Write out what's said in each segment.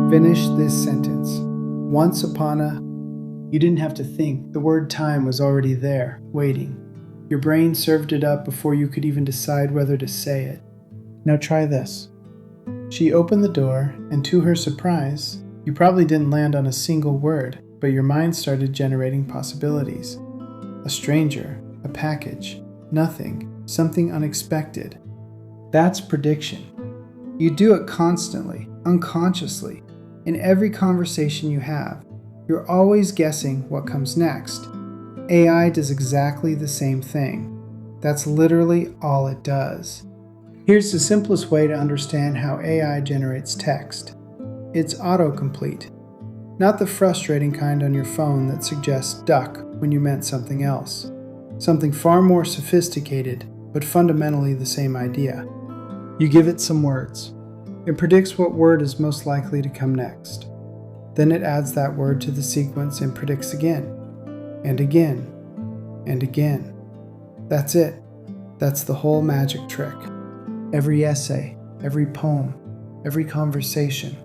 Finish this sentence. Once upon a... You didn't have to think. The word time was already there, waiting. Your brain served it up before you could even decide whether to say it. Now try this. She opened the door, and to her surprise, you probably didn't land on a single word, but your mind started generating possibilities. A stranger, a package, nothing, something unexpected. That's prediction. You do it constantly, unconsciously. In every conversation you have, you're always guessing what comes next. AI does exactly the same thing. That's literally all it does. Here's the simplest way to understand how AI generates text. It's autocomplete. Not the frustrating kind on your phone that suggests duck when you meant something else. Something far more sophisticated, but fundamentally the same idea. You give it some words. It predicts what word is most likely to come next. Then it adds that word to the sequence and predicts again, and again, and again. That's it. That's the whole magic trick. Every essay, every poem, every conversation,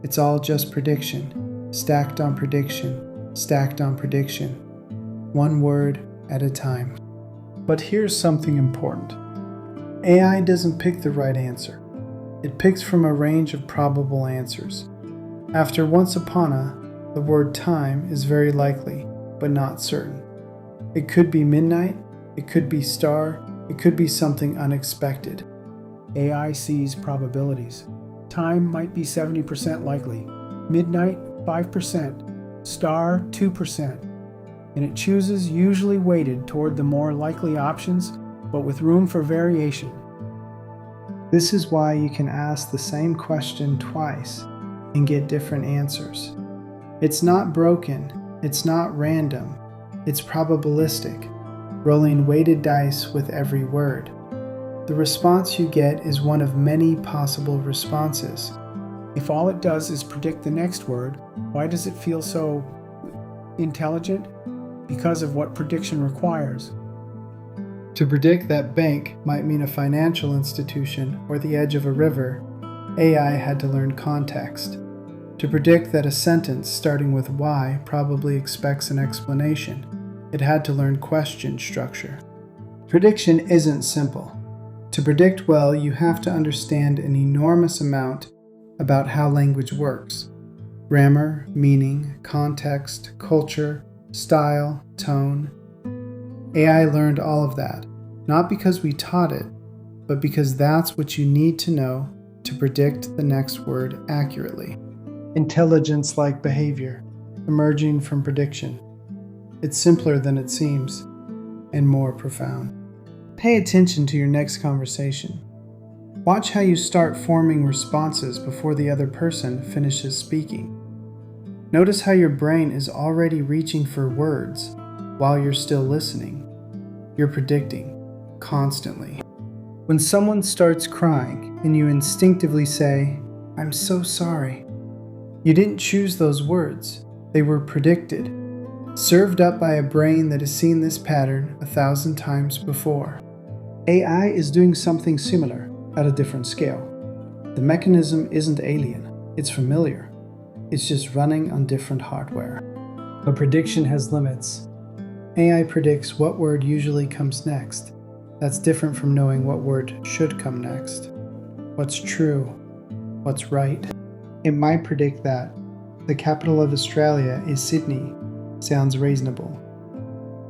it's all just prediction, stacked on prediction, stacked on prediction, one word at a time. But here's something important. AI doesn't pick the right answer. It picks from a range of probable answers. After once upon a, the word time is very likely, but not certain. It could be midnight, it could be star, it could be something unexpected. AI sees probabilities. Time might be 70% likely, midnight 5%, star 2%, and it chooses usually weighted toward the more likely options, but with room for variation. This is why you can ask the same question twice and get different answers. It's not broken, it's not random, it's probabilistic, rolling weighted dice with every word. The response you get is one of many possible responses. If all it does is predict the next word, why does it feel so intelligent? Because of what prediction requires. To predict that bank might mean a financial institution or the edge of a river, AI had to learn context. To predict that a sentence starting with why probably expects an explanation, it had to learn question structure. Prediction isn't simple. To predict well, you have to understand an enormous amount about how language works. Grammar, meaning, context, culture, style, tone. AI learned all of that, not because we taught it, but because that's what you need to know to predict the next word accurately. Intelligence-like behavior, emerging from prediction. It's simpler than it seems, and more profound. Pay attention to your next conversation. Watch how you start forming responses before the other person finishes speaking. Notice how your brain is already reaching for words while you're still listening. You're predicting, constantly. When someone starts crying and you instinctively say, "I'm so sorry," you didn't choose those words. They were predicted, served up by a brain that has seen this pattern 1,000 times before. AI is doing something similar at a different scale. The mechanism isn't alien, it's familiar. It's just running on different hardware. But prediction has limits. AI predicts what word usually comes next. That's different from knowing what word should come next. What's true? What's right? It might predict that the capital of Australia is Sydney. Sounds reasonable.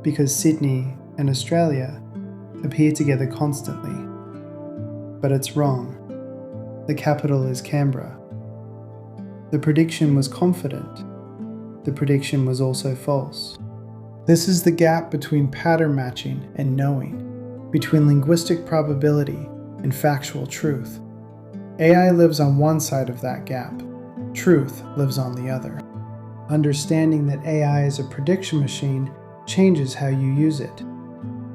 Because Sydney and Australia appear together constantly. But it's wrong. The capital is Canberra. The prediction was confident. The prediction was also false. This is the gap between pattern matching and knowing, between linguistic probability and factual truth. AI lives on one side of that gap. Truth lives on the other. Understanding that AI is a prediction machine changes how you use it.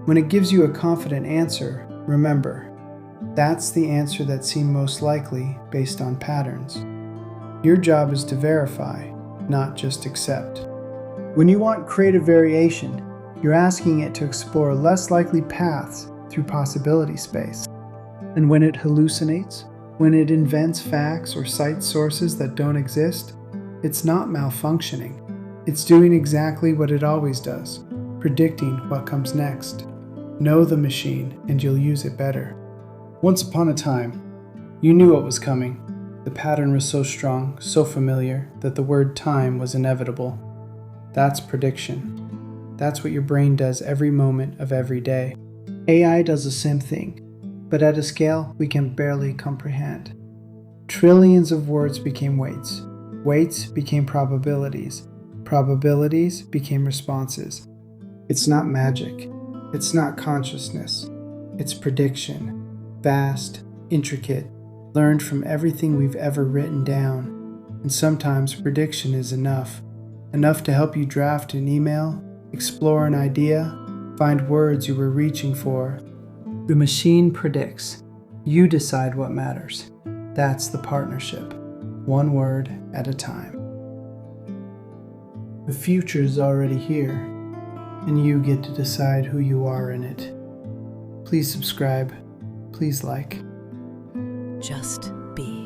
When it gives you a confident answer, remember, that's the answer that seemed most likely based on patterns. Your job is to verify, not just accept. When you want creative variation, you're asking it to explore less likely paths through possibility space. And when it hallucinates, When it invents facts or cites sources that don't exist, it's not malfunctioning. It's doing exactly what it always does, predicting what comes next. Know the machine and you'll use it better. Once upon a time, you knew what was coming. The pattern was so strong, so familiar, that the word time was inevitable. That's prediction. That's what your brain does every moment of every day. AI does the same thing, but at a scale we can barely comprehend. Trillions of words became weights. Weights became probabilities. Probabilities became responses. It's not magic. It's not consciousness. It's prediction. Vast, intricate, learned from everything we've ever written down. And sometimes prediction is enough to help you draft an email, explore an idea, find words you were reaching for. The machine predicts. You decide what matters. That's the partnership, one word at a time. The future's already here, and you get to decide who you are in it. Please subscribe. Please like. Just be.